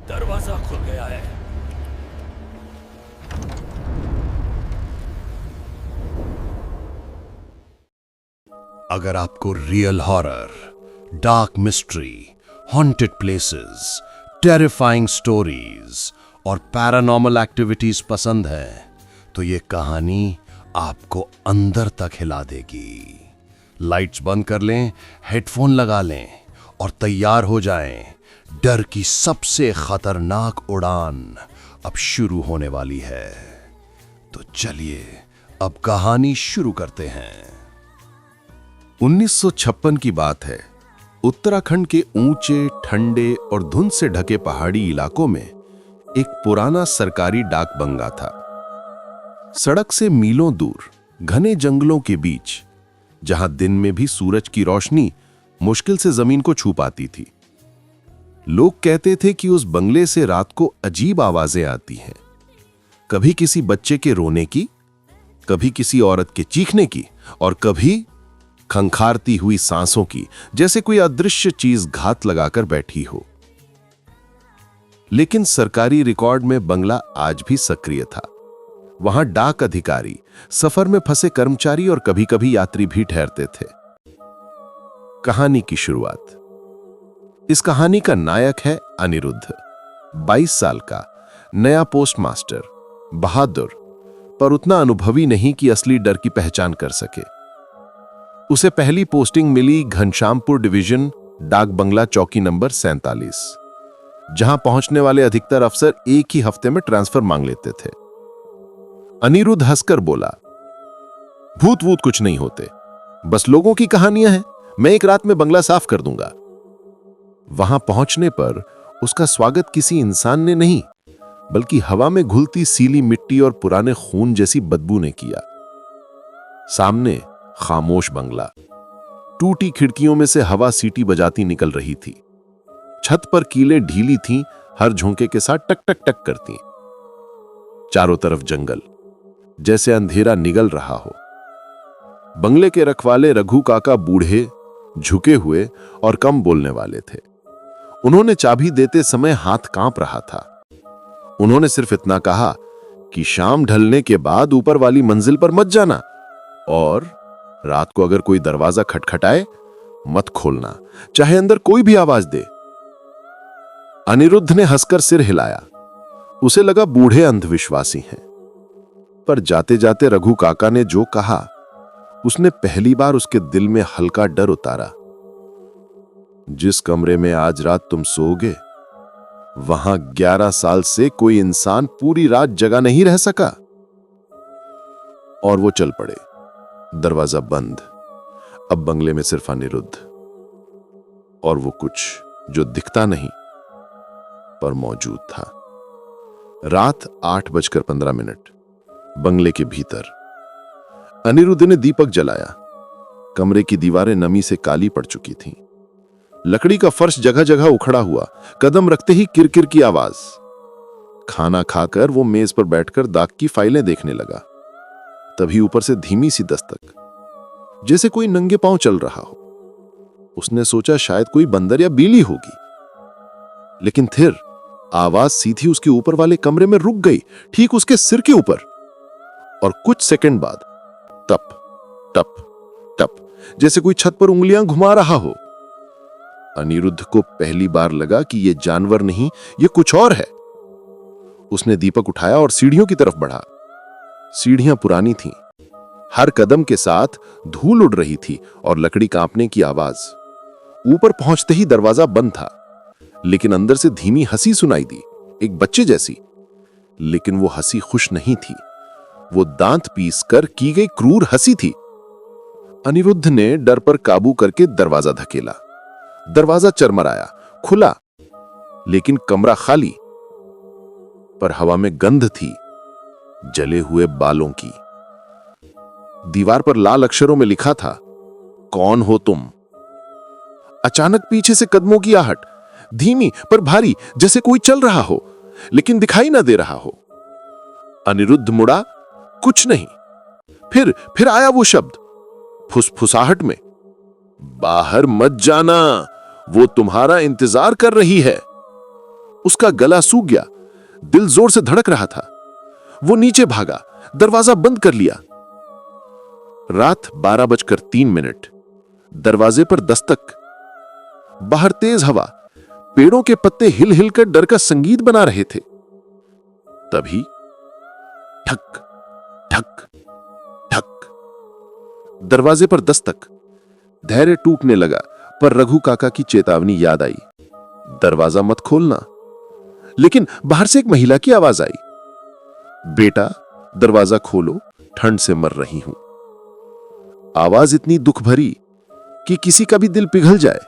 दरवाजा खुल गया है। अगर आपको real horror, dark mystery, haunted places, terrifying stories और पैरानॉर्मल एक्टिविटीज पसंद है तो ये कहानी आपको अंदर तक हिला देगी। लाइट्स बंद कर लें, हेडफोन लगा लें और तैयार हो जाएं। डर की सबसे खतरनाक उड़ान अब शुरू होने वाली है। तो चलिए अब कहानी शुरू करते हैं। 1956 की बात है। उत्तराखंड के ऊंचे, ठंडे और धुंध से ढके पहाड़ी इलाकों में एक पुराना सरकारी डाक बंगला था। सड़क से मीलों दूर, घने जंगलों के बीच, जहां दिन में भी सूरज की रोशनी मुश्किल से जमीन को छू पाती थी। लोग कहते थे कि उस बंगले से रात को अजीब आवाजें आती हैं, कभी किसी बच्चे के रोने की, कभी किसी औरत के चीखने की और कभी खंखारती हुई सांसों की, जैसे कोई अदृश्य चीज घात लगाकर बैठी हो। लेकिन सरकारी रिकॉर्ड में बंगला आज भी सक्रिय था। वहां डाक अधिकारी, सफर में फंसे कर्मचारी और कभी-कभी यात्री भी ठहरते थे। कहानी की शुरुआत। इस कहानी का नायक है अनिरुद्ध, 22 साल का नया पोस्टमास्टर, बहादुर, पर उतना अनुभवी नहीं कि असली डर की पहचान कर सके। उसे पहली पोस्टिंग मिली घनश्यामपुर डिवीजन, डाक बंगला चौकी नंबर 47, जहां पहुंचने वाले अधिकतर अफसर एक ही हफ्ते में ट्रांसफर मांग लेते थे। अनिरुद्ध हंसकर बोला, भूत वूत कुछ नहीं होते, बस लोगों की कहानियां हैं। मैं एक रात में बंगला साफ कर दूंगा। वहां पहुंचने पर उसका स्वागत किसी इंसान ने नहीं, बल्कि हवा में घुलती सीली मिट्टी और पुराने खून जैसी बदबू ने किया। सामने खामोश बंगला, टूटी खिड़कियों में से हवा सीटी बजाती निकल रही थी। छत पर कीलें ढीली थीं, हर झोंके के साथ टक टक टक करती। चारों तरफ जंगल, जैसे अंधेरा निगल रहा हो। बंगले के रखवाले रघु काका बूढ़े, झुके हुए और कम बोलने वाले थे। उन्होंने चाबी देते समय हाथ कांप रहा था। उन्होंने सिर्फ इतना कहा कि शाम ढलने के बाद ऊपर वाली मंजिल पर मत जाना और रात को अगर कोई दरवाजा खटखटाए मत खोलना, चाहे अंदर कोई भी आवाज दे। अनिरुद्ध ने हंसकर सिर हिलाया। उसे लगा बूढ़े अंधविश्वासी हैं, पर जाते जाते रघु काका ने जो कहा, उसने पहली बार उसके दिल में हल्का डर उतारा। जिस कमरे में आज रात तुम सोओगे, वहां 11 साल से कोई इंसान पूरी रात जगा नहीं रह सका। और वो चल पड़े। दरवाजा बंद। अब बंगले में सिर्फ अनिरुद्ध और वो कुछ जो दिखता नहीं पर मौजूद था। रात 8:15। बंगले के भीतर अनिरुद्ध ने दीपक जलाया। कमरे की दीवारें नमी से काली पड़ चुकी थीं। लकड़ी का फर्श जगह जगह उखड़ा हुआ। कदम रखते ही किरकिर की आवाज। खाना खाकर वो मेज पर बैठकर डाक की फाइलें देखने लगा। तभी ऊपर से धीमी सी दस्तक, जैसे कोई नंगे पांव चल रहा हो। उसने सोचा शायद कोई बंदर या बिल्ली होगी, लेकिन फिर आवाज सीधी उसके ऊपर वाले कमरे में रुक गई, ठीक उसके सिर के ऊपर। और कुछ सेकंड बाद टप टप टप, जैसे कोई छत पर उंगलियां घुमा रहा हो। अनिरुद्ध को पहली बार लगा कि यह जानवर नहीं, यह कुछ और है। उसने दीपक उठाया और सीढ़ियों की तरफ बढ़ा। सीढ़ियां पुरानी थीं। हर कदम के साथ धूल उड़ रही थी और लकड़ी कांपने की आवाज। ऊपर पहुंचते ही दरवाजा बंद था, लेकिन अंदर से धीमी हंसी सुनाई दी, एक बच्चे जैसी। लेकिन वो हंसी खुश नहीं थी, वो दांत पीस कर की गई क्रूर हंसी थी। अनिरुद्ध ने डर पर काबू करके दरवाजा धकेला। दरवाजा चरमराया, खुला, लेकिन कमरा खाली। पर हवा में गंध थी, जले हुए बालों की। दीवार पर लाल अक्षरों में लिखा था, कौन हो तुम? अचानक पीछे से कदमों की आहट, धीमी पर भारी, जैसे कोई चल रहा हो लेकिन दिखाई ना दे रहा हो। अनिरुद्ध मुड़ा, कुछ नहीं। फिर आया वो शब्द, फुसफुसाहट में, बाहर मत जाना, वो तुम्हारा इंतजार कर रही है। उसका गला सूख गया, दिल जोर से धड़क रहा था। वो नीचे भागा, दरवाजा बंद कर लिया। रात 12:03। दरवाजे पर दस्तक। बाहर तेज हवा, पेड़ों के पत्ते हिल हिल कर डर का संगीत बना रहे थे। तभी ठक ठक ठक, दरवाजे पर दस्तक। धैर्य टूटने लगा, पर रघु काका की चेतावनी याद आई, दरवाजा मत खोलना। लेकिन बाहर से एक महिला की आवाज आई, बेटा दरवाजा खोलो, ठंड से मर रही हूं। आवाज इतनी दुख भरी कि किसी का भी दिल पिघल जाए।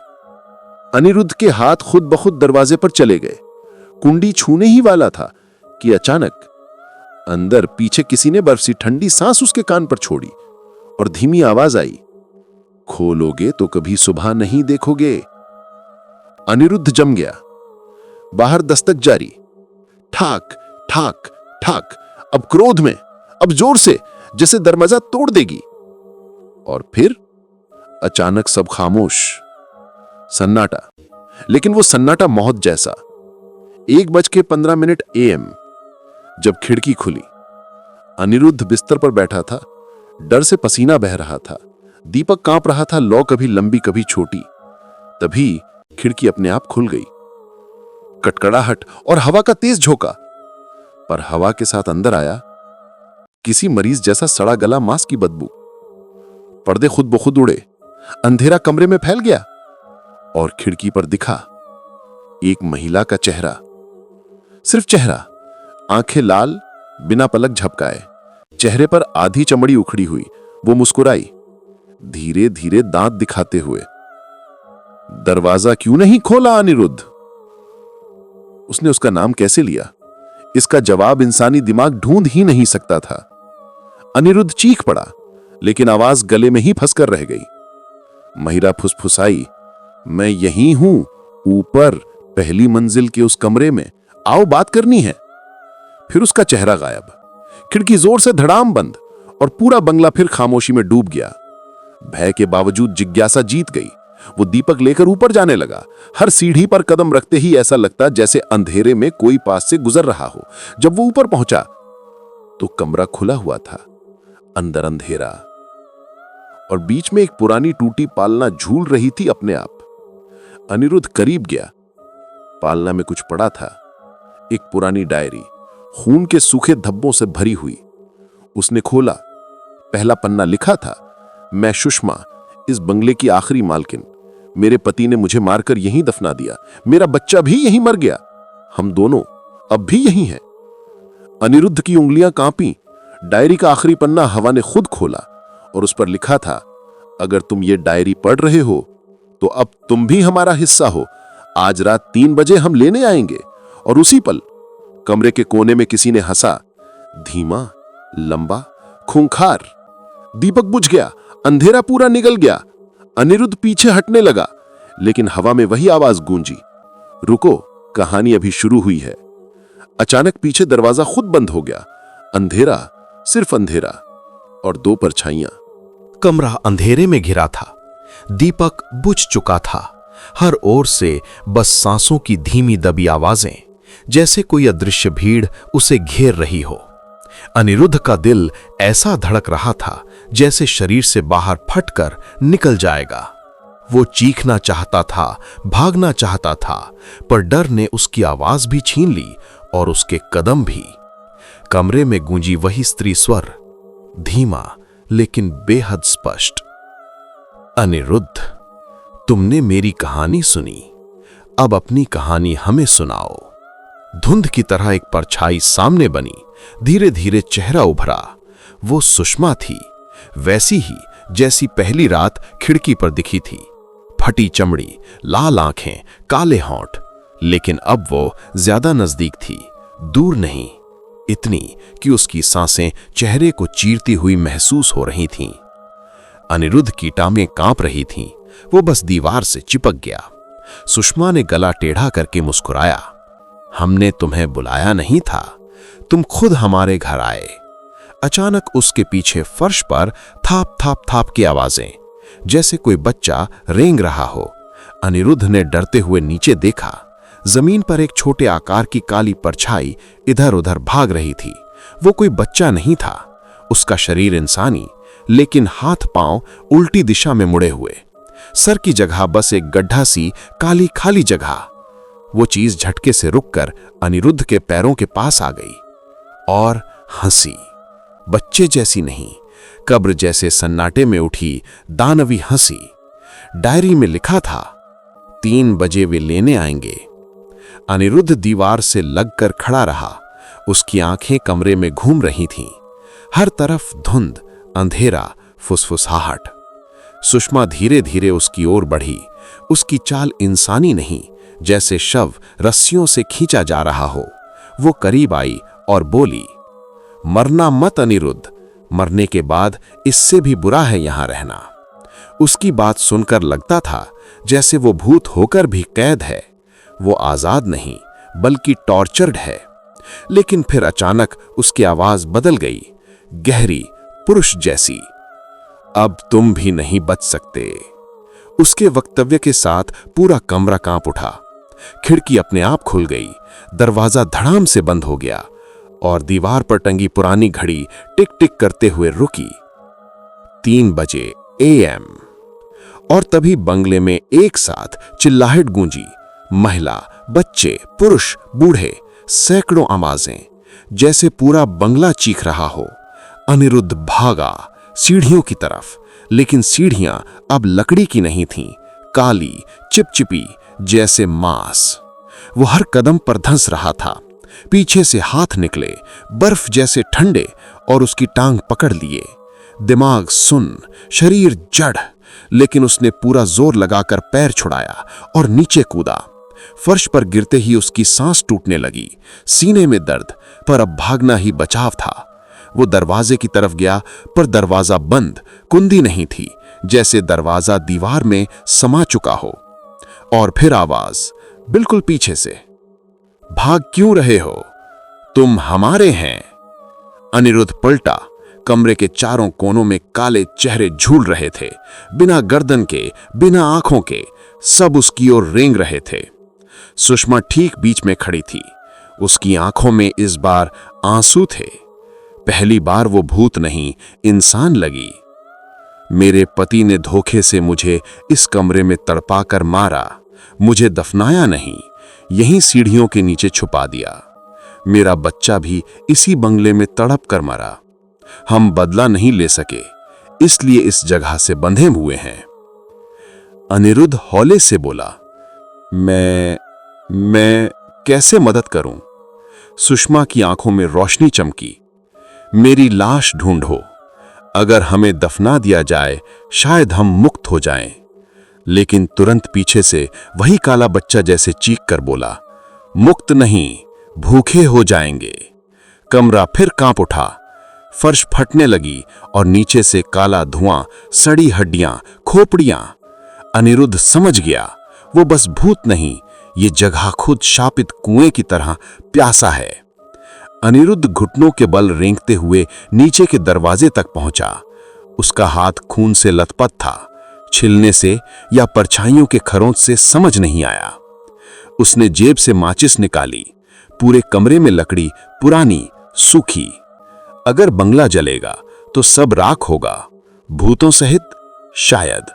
अनिरुद्ध के हाथ खुद ब खुद दरवाजे पर चले गए। कुंडी छूने ही वाला था कि अचानक अंदर पीछे किसी ने बर्फ सी ठंडी सांस उसके कान पर छोड़ी और धीमी आवाज आई, खोलोगे तो कभी सुबह नहीं देखोगे। अनिरुद्ध जम गया। बाहर दस्तक जारी, ठाक ठाक ठाक, अब क्रोध में, अब जोर से, जैसे दरवाजा तोड़ देगी। और फिर अचानक सब खामोश, सन्नाटा। लेकिन वो सन्नाटा मौत जैसा। 1:15 AM जब खिड़की खुली, अनिरुद्ध बिस्तर पर बैठा था, डर से पसीना बह रहा था। दीपक कांप रहा था, लौ कभी लंबी कभी छोटी। तभी खिड़की अपने आप खुल गई। कटकड़ाहट और हवा का तेज झोंका, पर हवा के साथ अंदर आया किसी मरीज जैसा सड़ा गला मांस की बदबू। पर्दे खुद ब खुद उड़े, अंधेरा कमरे में फैल गया और खिड़की पर दिखा एक महिला का चेहरा। सिर्फ चेहरा, आंखें लाल, बिना पलक झपकाए, चेहरे पर आधी चमड़ी उखड़ी हुई। वो मुस्कुराई, धीरे धीरे दांत दिखाते हुए। दरवाजा क्यों नहीं खोला अनिरुद्ध? उसने उसका नाम कैसे लिया? इसका जवाब इंसानी दिमाग ढूंढ ही नहीं सकता था। अनिरुद्ध चीख पड़ा, लेकिन आवाज गले में ही फंसकर रह गई। महिला फुसफुसाई, मैं यहीं हूं, ऊपर पहली मंजिल के उस कमरे में, आओ बात करनी है। फिर उसका चेहरा गायब। खिड़की जोर से धड़ाम बंद और पूरा बंगला फिर खामोशी में डूब गया। भय के बावजूद जिज्ञासा जीत गई। वो दीपक लेकर ऊपर जाने लगा। हर सीढ़ी पर कदम रखते ही ऐसा लगता जैसे अंधेरे में कोई पास से गुजर रहा हो। जब वो ऊपर पहुंचा तो कमरा खुला हुआ था, अंदर अंधेरा, और बीच में एक पुरानी टूटी पालना झूल रही थी अपने आप। अनिरुद्ध करीब गया। पालना में कुछ पड़ा था, एक पुरानी डायरी, खून के सूखे धब्बों से भरी हुई। उसने खोला। पहला पन्ना लिखा था, मैं सुषमा, इस बंगले की आखिरी मालकिन। मेरे पति ने मुझे मारकर यहीं दफना दिया। मेरा बच्चा भी यहीं मर गया। हम दोनों अब भी यहीं हैं। अनिरुद्ध की उंगलियां कांपी। डायरी का आखिरी पन्ना हवा ने खुद खोला और उस पर लिखा था, अगर तुम ये डायरी पढ़ रहे हो तो अब तुम भी हमारा हिस्सा हो। आज रात 3 बजे हम लेने आएंगे। और उसी पल कमरे के कोने में किसी ने हंसा, धीमा, लंबा, खूंखार। दीपक बुझ गया, अंधेरा पूरा निगल गया। अनिरुद्ध पीछे हटने लगा, लेकिन हवा में वही आवाज गूंजी, रुको, कहानी अभी शुरू हुई है। अचानक पीछे दरवाजा खुद बंद हो गया। अंधेरा, सिर्फ अंधेरा और 2 परछाइयां। कमरा अंधेरे में घिरा था। दीपक बुझ चुका था। हर ओर से बस सांसों की धीमी दबी आवाजें, जैसे कोई अदृश्य भीड़ उसे घेर रही हो। अनिरुद्ध का दिल ऐसा धड़क रहा था जैसे शरीर से बाहर फटकर निकल जाएगा। वो चीखना चाहता था, भागना चाहता था, पर डर ने उसकी आवाज भी छीन ली और उसके कदम भी। कमरे में गूंजी वही स्त्री स्वर, धीमा लेकिन बेहद स्पष्ट, अनिरुद्ध, तुमने मेरी कहानी सुनी, अब अपनी कहानी हमें सुनाओ। धुंध की तरह एक परछाई सामने बनी। धीरे धीरे चेहरा उभरा। वो सुषमा थी, वैसी ही जैसी पहली रात खिड़की पर दिखी थी। फटी चमड़ी, लाल आंखें, काले होंठ। लेकिन अब वो ज्यादा नजदीक थी, दूर नहीं, इतनी कि उसकी सांसें चेहरे को चीरती हुई महसूस हो रही थीं। अनिरुद्ध की टांगें कांप रही थीं। वो बस दीवार से चिपक गया। सुषमा ने गला टेढ़ा करके मुस्कुराया, हमने तुम्हें बुलाया नहीं था, तुम खुद हमारे घर आए। अचानक उसके पीछे फर्श पर थाप थाप थाप की आवाजें, जैसे कोई बच्चा रेंग रहा हो। अनिरुद्ध ने डरते हुए नीचे देखा। जमीन पर एक छोटे आकार की काली परछाई इधर उधर भाग रही थी। वो कोई बच्चा नहीं था, उसका शरीर इंसानी, लेकिन हाथ पांव उल्टी दिशा में मुड़े हुए। सर की जगह बस एक गड्ढा सी काली खाली जगह। वो चीज झटके से रुककर अनिरुद्ध के पैरों के पास आ गई और हंसी। बच्चे जैसी नहीं, कब्र जैसे सन्नाटे में उठी दानवी हंसी। डायरी में लिखा था, 3 बजे वे लेने आएंगे। अनिरुद्ध दीवार से लगकर खड़ा रहा। उसकी आंखें कमरे में घूम रही थीं। हर तरफ धुंध, अंधेरा, फुसफुसाहट। सुषमा धीरे धीरे उसकी ओर बढ़ी। उसकी चाल इंसानी नहीं, जैसे शव रस्सियों से खींचा जा रहा हो। वो करीब आई और बोली, मरना मत अनिरुद्ध, मरने के बाद इससे भी बुरा है यहां रहना। उसकी बात सुनकर लगता था जैसे वो भूत होकर भी कैद है। वो आजाद नहीं, बल्कि टॉर्चर्ड है। लेकिन फिर अचानक उसकी आवाज बदल गई, गहरी, पुरुष जैसी। अब तुम भी नहीं बच सकते। उसके वक्तव्य के साथ पूरा कमरा कांप उठा। खिड़की अपने आप खुल गई, दरवाजा धड़ाम से बंद हो गया और दीवार पर टंगी पुरानी घड़ी टिक टिक करते हुए रुकी। 3 बजे AM। और तभी बंगले में एक साथ चिल्लाहट गूंजी। महिला, बच्चे, पुरुष, बूढ़े, सैकड़ों आवाजें, जैसे पूरा बंगला चीख रहा हो। अनिरुद्ध भागा सीढ़ियों की तरफ, लेकिन सीढ़ियां अब लकड़ी की नहीं थीं, काली, चिपचिपी, जैसे मांस। वो हर कदम पर धंस रहा था। पीछे से हाथ निकले, बर्फ जैसे ठंडे, और उसकी टांग पकड़ लिए। दिमाग सुन्न, शरीर जड़, लेकिन उसने पूरा जोर लगाकर पैर छुड़ाया और नीचे कूदा। फर्श पर गिरते ही उसकी सांस टूटने लगी, सीने में दर्द, पर अब भागना ही बचाव था। वो दरवाजे की तरफ गया, पर दरवाजा बंद, कुंदी नहीं थी, जैसे दरवाजा दीवार में समा चुका हो। और फिर आवाज बिल्कुल पीछे से, भाग क्यों रहे हो? तुम हमारे हैं। अनिरुद्ध पलटा। कमरे के चारों कोनों में काले चेहरे झूल रहे थे, बिना गर्दन के, बिना आंखों के, सब उसकी ओर रेंग रहे थे। सुषमा ठीक बीच में खड़ी थी। उसकी आंखों में इस बार आंसू थे। पहली बार वो भूत नहीं, इंसान लगी। मेरे पति ने धोखे से मुझे इस कमरे में तड़पाकर मारा, मुझे दफनाया नहीं, यहीं सीढ़ियों के नीचे छुपा दिया। मेरा बच्चा भी इसी बंगले में तड़प कर मरा। हम बदला नहीं ले सके, इसलिए इस जगह से बंधे हुए हैं। अनिरुद्ध हौले से बोला, मैं कैसे मदद करूं? सुषमा की आंखों में रोशनी चमकी। मेरी लाश ढूंढो। अगर हमें दफना दिया जाए, शायद हम मुक्त हो जाएं। लेकिन तुरंत पीछे से वही काला बच्चा जैसे चीख कर बोला, मुक्त नहीं, भूखे हो जाएंगे। कमरा फिर कांप उठा। फर्श फटने लगी और नीचे से काला धुआं, सड़ी हड्डियां, खोपड़ियां। अनिरुद्ध समझ गया, वो बस भूत नहीं, ये जगह खुद शापित कुएं की तरह प्यासा है। अनिरुद्ध घुटनों के बल रेंगते हुए नीचे के दरवाजे तक पहुंचा। उसका हाथ खून से लथपथ था, छिलने से या परछाइयों के खरोंच से समझ नहीं आया। उसने जेब से माचिस निकाली। पूरे कमरे में लकड़ी, पुरानी, सूखी। अगर बंगला जलेगा तो सब राख होगा, भूतों सहित शायद।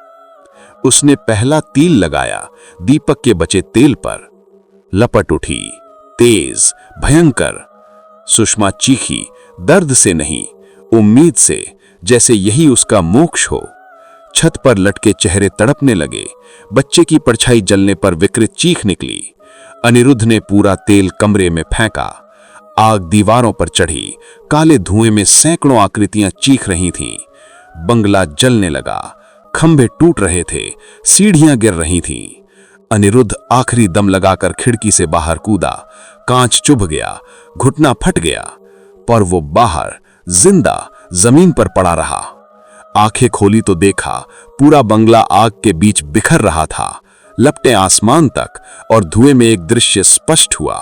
उसने पहला तील लगाया दीपक के बचे तेल पर। लपट उठी, तेज, भयंकर। सुषमा चीखी, दर्द से नहीं, उम्मीद से, जैसे यही उसका मोक्ष हो। छत पर लटके चेहरे तड़पने लगे। बच्चे की परछाई जलने पर विकृत चीख निकली। अनिरुद्ध ने पूरा तेल कमरे में फेंका। आग दीवारों पर चढ़ी। काले धुएं में सैकड़ों आकृतियां चीख रही थीं। बंगला जलने लगा। खंभे टूट रहे थे, सीढ़ियां गिर रही थीं। अनिरुद्ध आखिरी दम लगाकर खिड़की से बाहर कूदा। कांच चुभ गया, घुटना फट गया, पर वो बाहर जिंदा जमीन पर पड़ा रहा। आंखें खोली तो देखा पूरा बंगला आग के बीच बिखर रहा था, लपटे आसमान तक, और धुएं में एक दृश्य स्पष्ट हुआ।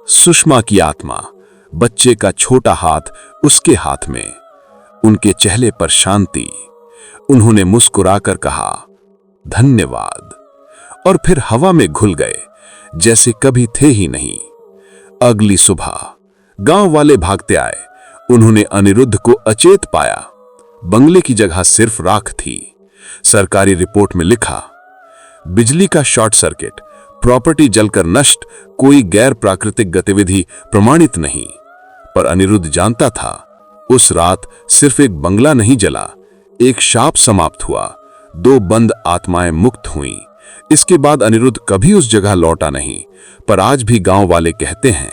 सुषमा की आत्मा, बच्चे का छोटा हाथ उसके हाथ में, उनके चेहरे पर शांति। उन्होंने मुस्कुराकर कहा, धन्यवाद, और फिर हवा में घुल गए, जैसे कभी थे ही नहीं। अगली सुबह गांव वाले भागते आए। उन्होंने अनिरुद्ध को अचेत पाया। बंगले की जगह सिर्फ राख थी। सरकारी रिपोर्ट में लिखा, बिजली का शॉर्ट सर्किट, प्रॉपर्टी जलकर नष्ट, कोई गैर प्राकृतिक गतिविधि प्रमाणित नहीं। पर अनिरुद्ध जानता था, उस रात सिर्फ एक बंगला नहीं जला, एक शाप समाप्त हुआ, 2 बंद आत्माएं मुक्त हुईं। इसके बाद अनिरुद्ध कभी उस जगह लौटा नहीं। पर आज भी गांव वाले कहते हैं,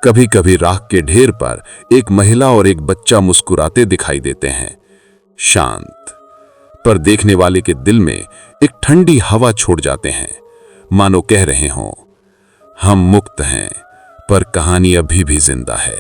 कभी कभी राख के ढेर पर एक महिला और एक बच्चा मुस्कुराते दिखाई देते हैं, शांत। पर देखने वाले के दिल में एक ठंडी हवा छोड़ जाते हैं, मानो कह रहे हों, हम मुक्त हैं, पर कहानी अभी भी जिंदा है।